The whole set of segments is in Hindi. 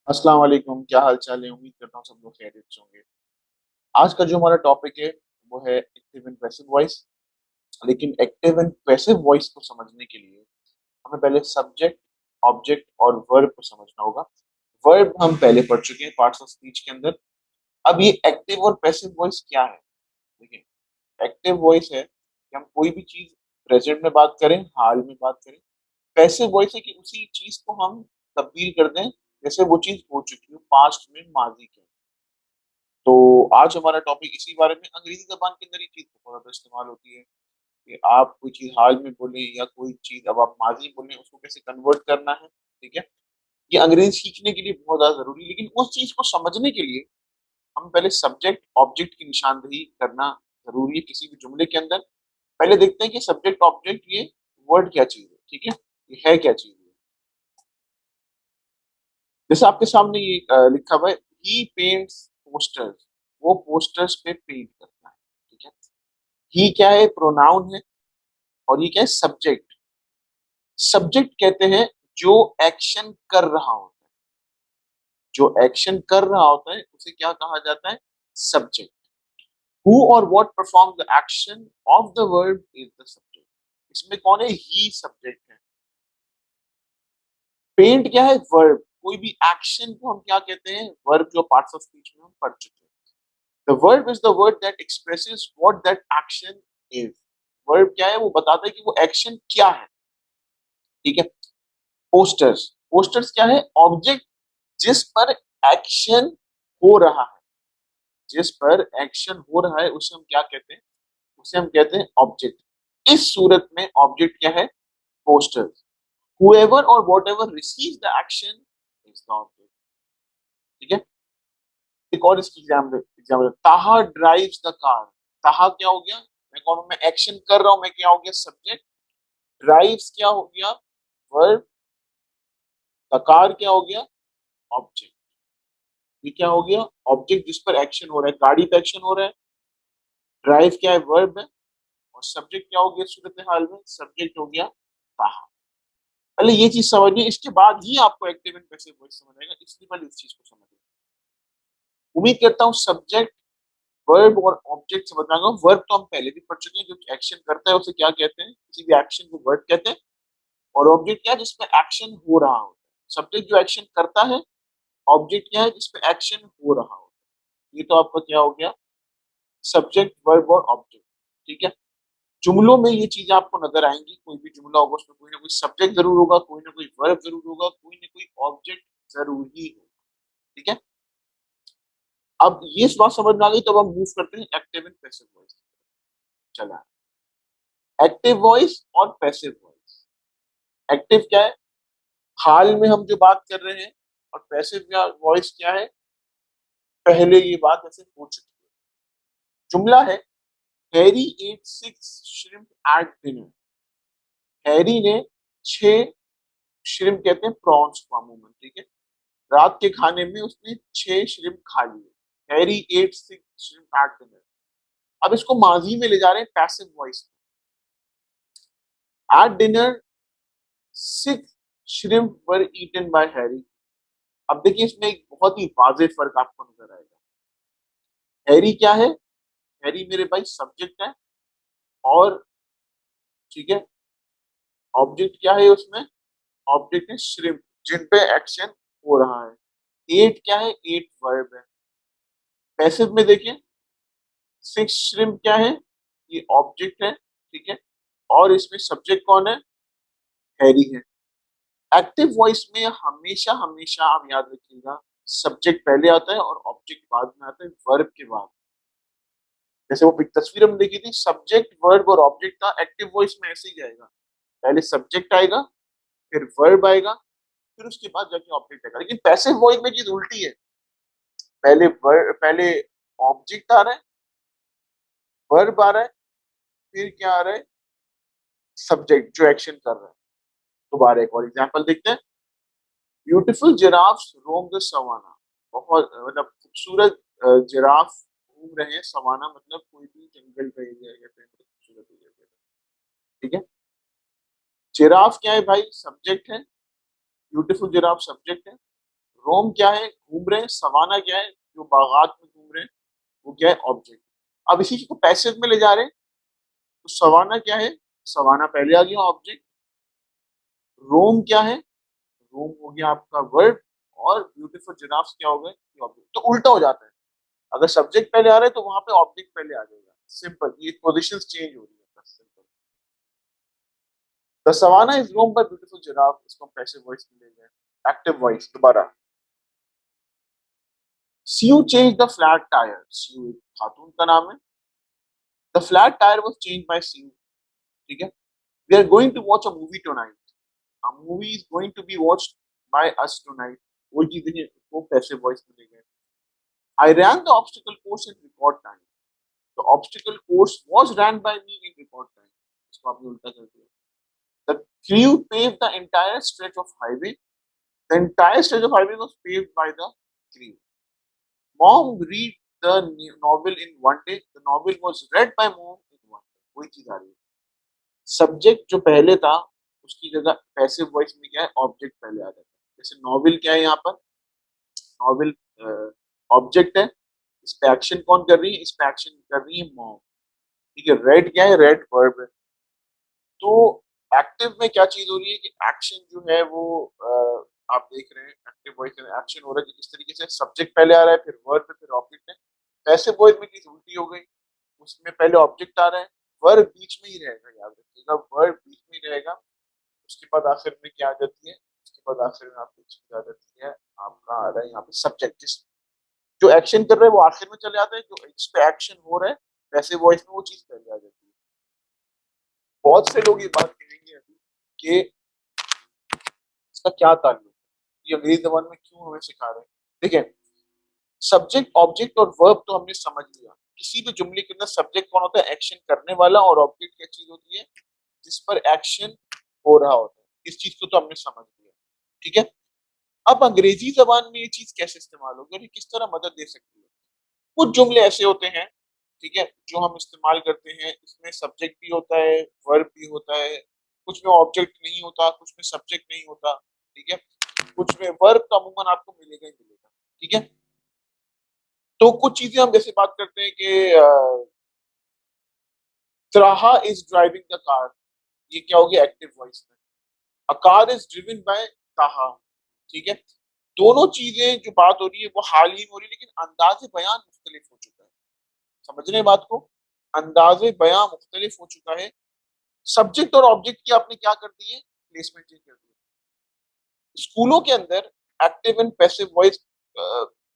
अस्सलाम वालेकुम, क्या हाल चाल है। उम्मीद करता हूँ सब लोग खैरियत से होंगे। आज का जो हमारा टॉपिक है वो है एक्टिव एंड पैसिव वॉइस। लेकिन एक्टिव एंड पैसिव वॉइस को समझने के लिए हमें पहले सब्जेक्ट, ऑब्जेक्ट और वर्ब को समझना होगा। वर्ब हम पहले पढ़ चुके हैं पार्ट्स ऑफ स्पीच के अंदर। अब ये एक्टिव और पैसिव वॉइस क्या है? देखिए, एक्टिव वॉइस है कि हम कोई भी चीज प्रेजेंट में बात करें, हाल में बात करें। पैसिव वॉइस है कि उसी चीज को हम तब्दील कर दें जैसे वो चीज हो चुकी हो, पास्ट में, माजी के। तो आज हमारा टॉपिक इसी बारे में। अंग्रेजी जबान के अंदर ये चीज बहुत ज्यादा इस्तेमाल होती है कि आप कोई चीज हाल में बोले या कोई चीज अब आप माजी बोले, उसको कैसे कन्वर्ट करना है। ठीक है, ये अंग्रेजी सीखने के लिए बहुत ज्यादा जरूरी है। लेकिन उस चीज को समझने के लिए हम पहले सब्जेक्ट ऑब्जेक्ट की निशानदेही करना जरूरी है किसी भी जुमले के अंदर। पहले देखते हैं कि सब्जेक्ट ऑब्जेक्ट ये वर्ड क्या चीज है। ठीक है, ये है क्या चीज है। जैसे आपके सामने ये लिखा हुआ है, ही पेंट्स पोस्टर्स। वो पोस्टर्स पे पेंट करता है। ठीक है, ही क्या है? प्रोनाउन है। और ये क्या है? सब्जेक्ट। सब्जेक्ट कहते हैं जो एक्शन कर रहा होता है। जो एक्शन कर रहा होता है उसे क्या कहा जाता है? सब्जेक्ट। हु और what perform the action of the verb is the subject. इसमें कौन है? ही सब्जेक्ट है। पेंट क्या है? वर्ब। कोई भी एक्शन को हम क्या कहते हैं? वर्ब, जो पार्ट्स ऑफ स्पीच में हम पढ़ चुके हैं। The verb is the word that expresses what that action is. Verb क्या है? वो बताता है कि वो एक्शन क्या है। ठीक है। पोस्टर्स। पोस्टर्स क्या है? ऑब्जेक्ट जिस पर एक्शन हो रहा है। जिस पर एक्शन हो रहा है उसे हम क्या कहते हैं? उसे हम कहते हैं ऑब्जेक्ट। इस सूरत में ऑब्जेक्ट क्या है? पोस्टर्स। हुएवर और whatever receives the action is the object. ठीक है। एक और इसकी एग्जाम्पल, ताहा ड्राइव्स द कार। ताहा क्या हो गया? मैं कौन हूं? मैं एक्शन कर रहा हूं, मैं क्या हो गया? सब्जेक्ट। ड्राइव्स क्या हो गया? वर्ब। द कार क्या हो गया? ऑब्जेक्ट। ये क्या हो गया? ऑब्जेक्ट जिस पर एक्शन हो रहा है, गाड़ी पे एक्शन हो रहा है। ड्राइव क्या है? वर्ब है। और सब्जेक्ट क्या हो गया सूरत हाल में? सब्जेक्ट हो गया ताहा। पहले ये चीज समझिए, इसके बाद ही आपको एक्टिव एंड पैसिव वॉइस समझ आएगा। इसलिए पहले इस चीज को समझिए। उम्मीद करता हूँ सब्जेक्ट, वर्ब और ऑब्जेक्ट समझ में आएगा। वर्ब तो हम पहले भी पढ़ चुके हैं, जो एक्शन करता है उसे क्या कहते हैं? किसी भी एक्शन को वर्ब कहते हैं। और ऑब्जेक्ट क्या है? जिसमें एक्शन हो रहा होता है। सब्जेक्ट जो एक्शन करता है, ऑब्जेक्ट क्या है? जिसमें एक्शन हो रहा होता है। ये तो आपका क्या हो गया? सब्जेक्ट, वर्ब और ऑब्जेक्ट। ठीक है। जुमलों में ये चीजें आपको नजर आएंगी। कोई भी जुमला होगा उसमें कोई ना कोई सब्जेक्ट जरूर होगा, कोई ना कोई वर्ब जरूर होगा, कोई ना कोई ऑब्जेक्ट जरूर ही होगा। ठीक है। अब ये बात समझ में आ गई तो अब हम मूव करते हैं एक्टिव एंड पैसिव वॉइस। चला, एक्टिव वॉइस और पैसिव वॉइस। एक्टिव क्या है? हाल में हम जो बात कर रहे हैं। और पैसिव वॉइस क्या है? पहले ये बात ऐसे हो चुकी है। जुमला है, Harry ate six shrimp at dinner. Harry ने छह, श्रिम्प कहते हैं प्रॉन्स को अमूमन। ठीक है, रात के खाने में उसने छह श्रिम्प खा लिए। Harry ate six shrimp at dinner. अब इसको माजी में ले जा रहे हैं पैसिव वॉइस में। At dinner six shrimp were eaten by Harry. अब देखिए, इसमें एक बहुत ही वाज़ेह फर्क आपको नजर आएगा। हैरी क्या है? हैरी मेरे भाई सब्जेक्ट है। और ठीक है, ऑब्जेक्ट क्या है उसमें? ऑब्जेक्ट है श्रिम्प, जिन पे एक्शन हो रहा है। एट क्या है? एट वर्ब है। पैसिव में देखिए, सिक्स श्रिम्प क्या है? ये ऑब्जेक्ट है। ठीक है, और इसमें सब्जेक्ट कौन है? हैरी है। एक्टिव वॉइस में हमेशा हमेशा आप याद रखिएगा, सब्जेक्ट पहले आता है और ऑब्जेक्ट बाद में आता है, वर्ब के बाद। जैसे वो तस्वीर हम देखी थी, सब्जेक्ट, वर्ब और ऑब्जेक्ट था। एक्टिव वॉइस में ऐसे ही जाएगा, पहले सब्जेक्ट आएगा, फिर वर्ब आएगा, फिर उसके बाद जाके ऑब्जेक्ट आएगा। लेकिन पैसिव वॉइस में चीज उल्टी है। पहले वर्ब, पहले ऑब्जेक्ट आ रहा है, वर्ब आ रहा है, फिर क्या आ रहा है? सब्जेक्ट जो एक्शन कर रहा है। दोबारा एक और एग्जांपल देखते हैं। Beautiful giraffes roam the savanna. बहुत मतलब खूबसूरत जिराफ घूम रहे हैं सवाना, मतलब कोई भी जंगल का एरिया या फिर खूबसूरत एरिया। ठीक है। जिराफ क्या है भाई? सब्जेक्ट है। ब्यूटीफुल जिराफ सब्जेक्ट है। रोम क्या है? घूम रहे हैं। सवाना क्या है? जो बागात में घूम रहे हैं, वो क्या है? ऑब्जेक्ट। अब इसी को पैसिव में ले जा रहे हैं, तो सवाना क्या है? सवाना पहले आ गया ऑब्जेक्ट। रोम क्या है? रोम हो गया आपका वर्ब। और ब्यूटीफुल जिराफ्स क्या हो गए? ऑब्जेक्ट। तो उल्टा हो जाता है, अगर सब्जेक्ट पहले आ रहा है तो वहां पे ऑब्जेक्ट पहले आ जाएगा। सिंपल, ये पोजीशन चेंज हो रही है बस, simple. The savanna is roam by beautiful giraffe, इसको हम पैसिव वॉइस में ले गए। एक्टिव वॉइस दोबारा। Siu change the flat tyre. Siu एक खातून का नाम है। The flat tyre was change by Siu. ठीक है। We are going to watch a movie tonight. A movie is going to be watched by us tonight. वो चीजें वो पैसिव वॉइस में ले गए। I ran the obstacle course in record time. The obstacle course was ran by me in record time. इसको आपने उल्टा कर दिया। The crew paved the entire stretch of highway. The entire stretch of highway was paved by the crew. Mom read the novel in one day. The novel was read by mom in one day. वही चीज आ रही है। सब्जेक्ट जो पहले था, उसकी जगह पैसिव वॉइस में क्या है? ऑब्जेक्ट पहले आ जाता है। जैसे नॉवेल क्या है यहाँ पर? नॉवेल ऑब्जेक्ट है। इस पे एक्शन कौन कर रही है? इस पे एक्शन कर रही है मॉम। ठीक है। रेड क्या है? रेड वर्ब है। तो एक्टिव में क्या चीज हो रही है कि एक्शन जो है वो आप देख रहे हैं एक्टिव वॉइस में एक्शन हो रहा है, किस तरीके से सब्जेक्ट पहले आ रहा है, फिर वर्ब है, फिर ऑब्जेक्ट है। पैसिव वॉइस में चीज उल्टी हो गई, उसमें पहले ऑब्जेक्ट आ रहा है, वर्ब बीच में ही रहेगा। याद रखिएगा, वर्ब बीच में ही रहेगा। उसके बाद आखिर में क्या आ जाती है? उसके बाद आखिर में आपकी चीज आ जाती है, आपका आ रहा है यहाँ पे सब्जेक्ट। जो एक्शन कर रहे हैं वो आखिर में चले आते हैं, जो इस पे एक्शन हो रहा है वैसे वॉइस में वो चीज पहले आ जाती है। बहुत से लोग ये बात कहेंगे अभी कि इसका क्या ताल्लुक है, ये अंग्रेजी जबान में क्यों हमें सिखा रहे हैं? देखिए, सब्जेक्ट ऑब्जेक्ट और वर्ब तो हमने समझ लिया। किसी भी जुमले के अंदर सब्जेक्ट कौन होता है? एक्शन करने वाला। और ऑब्जेक्ट क्या चीज होती है? जिस पर एक्शन हो रहा होता है। इस चीज को तो हमने समझ लिया। ठीक है। अब अंग्रेजी जबान में ये चीज कैसे इस्तेमाल होगी और ये किस तरह मदद दे सकती है? कुछ जुमले ऐसे होते हैं, ठीक है, जो हम इस्तेमाल करते हैं, इसमें सब्जेक्ट भी होता है, वर्ब भी होता है। कुछ में ऑब्जेक्ट नहीं होता, कुछ में सब्जेक्ट नहीं होता। ठीक है। कुछ में वर्ब का अमूमन आपको मिलेगा ही मिलेगा। ठीक है। तो कुछ चीजें हम जैसे बात करते हैं कि त्राहा इज ड्राइविंग द कार। ये क्या हो गया? एक्टिव वॉइस में। A car is driven by ताहा। ठीक है। दोनों चीजें जो बात हो रही है वो हाल ही में हो रही है, लेकिन अंदाज बयान मुख्तलिफ हो चुका है। समझ रहे हैं बात को? अंदाजे बयां मुख्तलिफ हो चुका है। सब्जेक्ट और ऑब्जेक्ट की आपने क्या कर दी है? प्लेसमेंट चेंज कर दी है। स्कूलों के अंदर एक्टिव एंड पैसिव वॉइस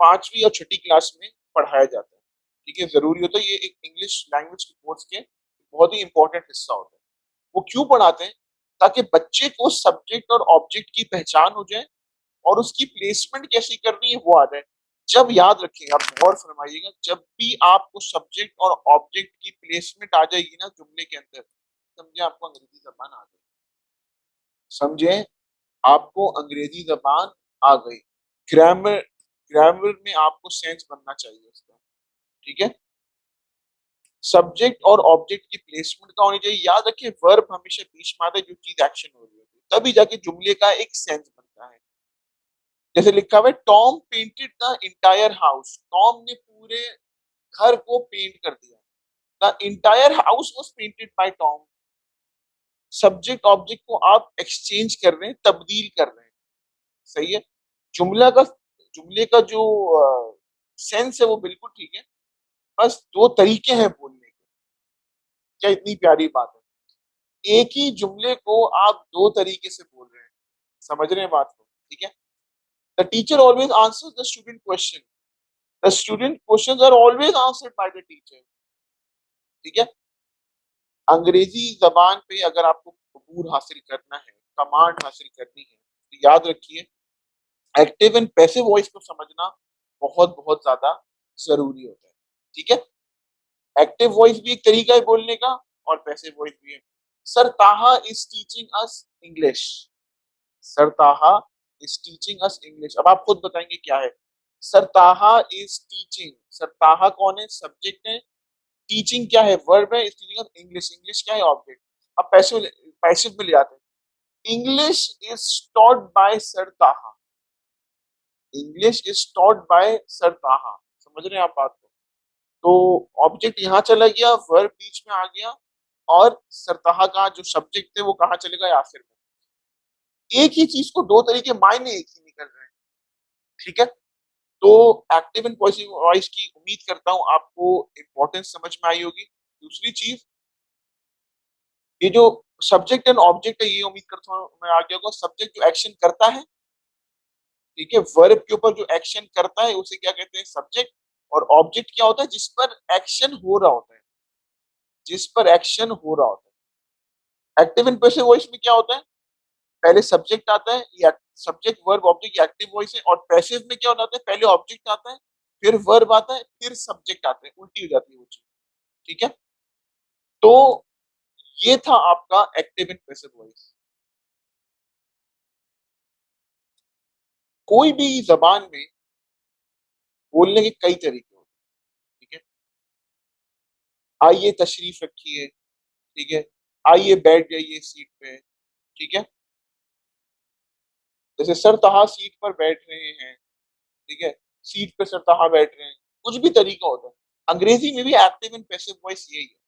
5वीं और 6ठी क्लास में पढ़ाया जाता है। ठीक है। जरूरी होता है, ये एक इंग्लिश लैंग्वेज के कोर्स के बहुत ही इंपॉर्टेंट हिस्सा होता है। वो क्यों पढ़ाते हैं? ताकि बच्चे को सब्जेक्ट और ऑब्जेक्ट की पहचान हो जाए और उसकी प्लेसमेंट कैसी करनी है वो आ जाए। जब याद रखिएगा, आप गौर फरमाइएगा, जब भी आपको सब्जेक्ट और ऑब्जेक्ट की प्लेसमेंट आ जाएगी ना जुमले के अंदर, समझे आपको अंग्रेजी जबान आ गई। समझे आपको अंग्रेजी जबान आ गई। ग्रामर, ग्रामर में आपको सेंस बनना चाहिए उसका। ठीक है। सब्जेक्ट और ऑब्जेक्ट की प्लेसमेंट का होनी चाहिए। याद रखिए, वर्ब हमेशा बीच में आता है, जो चीज एक्शन हो रही होती है, तभी जाके जुमले का एक सेंस बनता है। जैसे लिखा हुआ है, Tom painted the entire house. Tom ने पूरे घर को पेंट कर दिया। The entire house was painted bye Tom. Subject object को आप एक्सचेंज कर रहे हैं, तब्दील कर रहे हैं। सही है। जुमला का जुमले का जो सेंस है वो बिल्कुल ठीक है। बस दो तरीके हैं बोलने के। क्या इतनी प्यारी बात है? एक ही जुमले को आप दो तरीके से बोल रहे हैं। समझ रहे हैं बात को? ठीक है। The teacher always answers the student question. The student questions are always answered by the teacher. ठीक है। अंग्रेजी जबान पे अगर आपको अबूर हासिल करना है, कमांड हासिल करनी है, तो याद रखिए, एक्टिव एंड पैसिव वॉइस को समझना बहुत बहुत ज्यादा जरूरी होता है। ठीक है। एक्टिव वॉइस भी एक तरीका है बोलने का, और पैसिव वॉइस भी है। सर ताहा is teaching us English. Sir ताहा इज टीचिंग अस इंग्लिश। अब आप खुद बताएंगे क्या है? सर ताहा इज टीचिंग। सर ताहा कौन है? सब्जेक्ट है। टीचिंग क्या है? वर्ब है। Is teaching us English. English क्या है? ऑब्जेक्ट। अब पैसिव, पैसिव में ले आते हैं। English is taught by sir Taha. English is taught by sir Taha. समझ रहे हैं आप बात को? तो ऑब्जेक्ट यहाँ चला गया, वर्ब बीच में आ गया, और सरताहा का जो सब्जेक्ट थे वो कहाँ चले गए? आखिर में। एक ही चीज को दो तरीके, मायने एक ही निकल रहे हैं। ठीक है। तो एक्टिव एंड पॉजिटिव वॉइस की उम्मीद करता हूँ आपको इंपॉर्टेंस समझ में आई होगी। दूसरी चीज, ये जो सब्जेक्ट एंड ऑब्जेक्ट है, ये उम्मीद करता हूँ मैं आ गया होगा। सब्जेक्ट जो एक्शन करता है, ठीक है, वर्ब के ऊपर जो एक्शन करता है उसे क्या कहते हैं? सब्जेक्ट। और ऑब्जेक्ट क्या होता है? जिस पर एक्शन हो रहा होता है, जिस पर एक्शन हो रहा होता है। एक्टिव एंड पैसिव वॉइस में क्या होता है? पहले सब्जेक्ट आता है, ये subject verb object active voice है। और पैसिव में क्या होता है? पहले ऑब्जेक्ट आता है, फिर वर्ब आता है, फिर सब्जेक्ट आता है, उल्टी हो जाती है वो चीज। ठीक है। तो ये था आपका एक्टिव एंड पैसिव वॉइस। कोई भी जबान में बोलने के कई तरीके होते हैं। ठीक है। आइए तशरीफ रखिए, ठीक है, आइए बैठ जाइए सीट पे, ठीक है, जैसे सर तहा सीट पर बैठ रहे हैं, ठीक है, सीट पे सर तहा बैठ रहे हैं, कुछ भी तरीका होता है। अंग्रेजी में भी एक्टिव एंड पैसिव वॉइस यही है।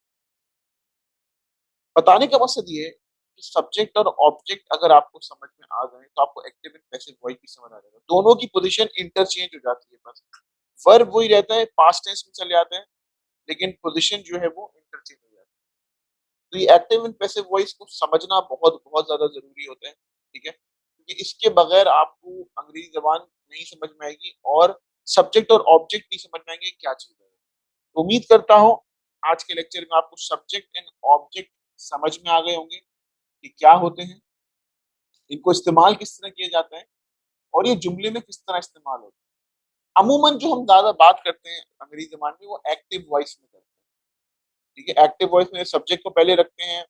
बताने का मकसद ये है कि सब्जेक्ट और ऑब्जेक्ट अगर आपको समझ में आ गए तो आपको एक्टिव एंड पैसिव वॉइस भी समझ आ जाएगा। दोनों की पोजीशन इंटरचेंज हो जाती है, बस वर्ब वही रहता है, पास्ट टेंस में चले जाते हैं, लेकिन पोजीशन जो है वो इंटरचेंज हो जाती है। तो ये एक्टिव एंड पैसिव वॉइस को समझना बहुत बहुत ज्यादा जरूरी होता है। ठीक है, क्योंकि इसके बगैर आपको अंग्रेजी जबान नहीं समझ में आएगी, और सब्जेक्ट और ऑब्जेक्ट नहीं समझ में आएंगे क्या चीज है। तो उम्मीद करता हूँ आज के लेक्चर में आपको सब्जेक्ट एंड ऑब्जेक्ट समझ में आ गए होंगे कि क्या होते हैं, इनको इस्तेमाल किस तरह किया जाता है, और ये जुमले में किस तरह इस्तेमाल होते हैं। अमूमन जो हम ज्यादा बात करते हैं अंग्रेजी जबान में वो एक्टिव वॉइस में करते हैं। ठीक है, एक्टिव वॉइस में सब्जेक्ट को पहले रखते हैं,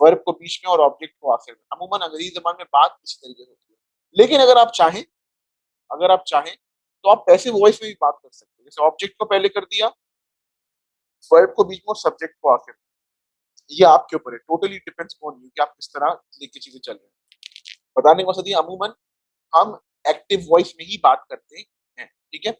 वर्ब को बीच में, और ऑब्जेक्ट को आखिर में। अमूमन अंग्रेजी जबान में बात इस तरीके से होती है। लेकिन अगर आप चाहें, अगर आप चाहें तो आप पैसिव वॉइस में भी बात कर सकते हैं। जैसे ऑब्जेक्ट को पहले कर दिया, वर्ब को बीच में, और सब्जेक्ट को आखिर में। ये आपके ऊपर है, टोटली डिपेंड्स ऑन यू कि आप किस तरह लेके चीजें चल रहे हैं। बताने का मकसद ये, अमूमन हम एक्टिव वॉइस में ही बात करते हैं। ठीक है।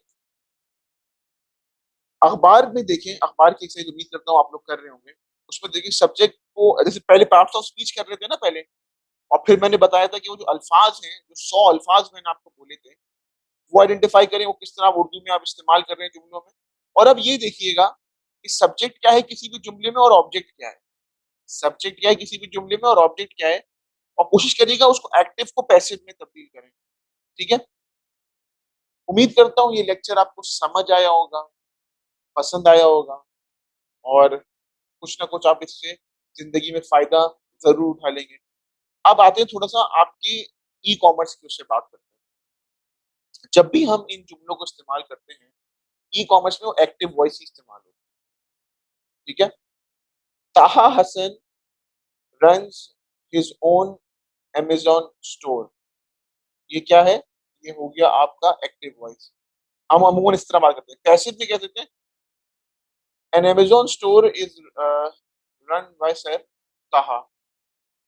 अखबार में देखें, अखबार की एक्सरसाइज उम्मीद करता हूँ आप लोग कर रहे होंगे। उसमें देखिए सब्जेक्ट को, जैसे पहले पार्ट्स ऑफ स्पीच कर रहे थे ना पहले, और फिर मैंने बताया था कि वो जो अल्फाज हैं, जो 100 अल्फाज मैंने आपको बोले थे, वो आइडेंटिफाई करें वो किस तरह उर्दू में आप इस्तेमाल कर रहे हैं जुमलों में। और अब ये देखिएगा कि सब्जेक्ट क्या है किसी भी जुमले में, और ऑब्जेक्ट क्या है। सब्जेक्ट क्या है किसी भी जुमले में, और ऑब्जेक्ट क्या है, और कोशिश करिएगा उसको एक्टिव को पैसिव में तब्दील करें। ठीक है। उम्मीद करता हूँ ये लेक्चर आपको समझ आया होगा, पसंद आया होगा, और कुछ ना कुछ आप इससे जिंदगी में फायदा जरूर उठा लेंगे। अब आते हैं थोड़ा सा आपकी ई कॉमर्स की, उससे बात करते हैं। जब भी हम इन जुमलों को इस्तेमाल करते हैं ई कॉमर्स में, वो एक्टिव वॉइस ही इस्तेमाल होती है। ठीक है। Taha Hasan runs his own Amazon store, ये क्या है? ये हो गया आपका एक्टिव वॉइस। हम अमूमन इस तरह बात करते हैं। पैसिव में क्या कहते हैं? N Amazon store is run by sir ताहा।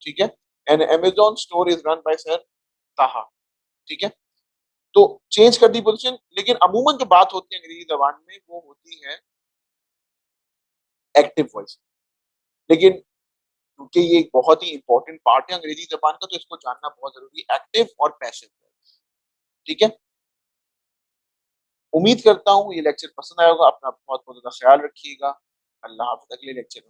ठीक है। N Amazon store is run by sir ताहा। ठीक है। तो चेंज कर दी पोजीशन, लेकिन अमूमन जो बात होती है अंग्रेजी जबान में वो होती है एक्टिव वॉइस। लेकिन क्योंकि ये एक बहुत ही इंपॉर्टेंट पार्ट है अंग्रेजी जबान का, तो इसको जानना बहुत जरूरी है, एक्टिव और पैसिव वॉइस। ठीक है। उम्मीद करता हूँ ये लेक्चर पसंद आया होगा। अपना बहुत बहुत ज्यादा ख्याल रखिएगा। अल्लाह हाफिज। अगले लेक्चर में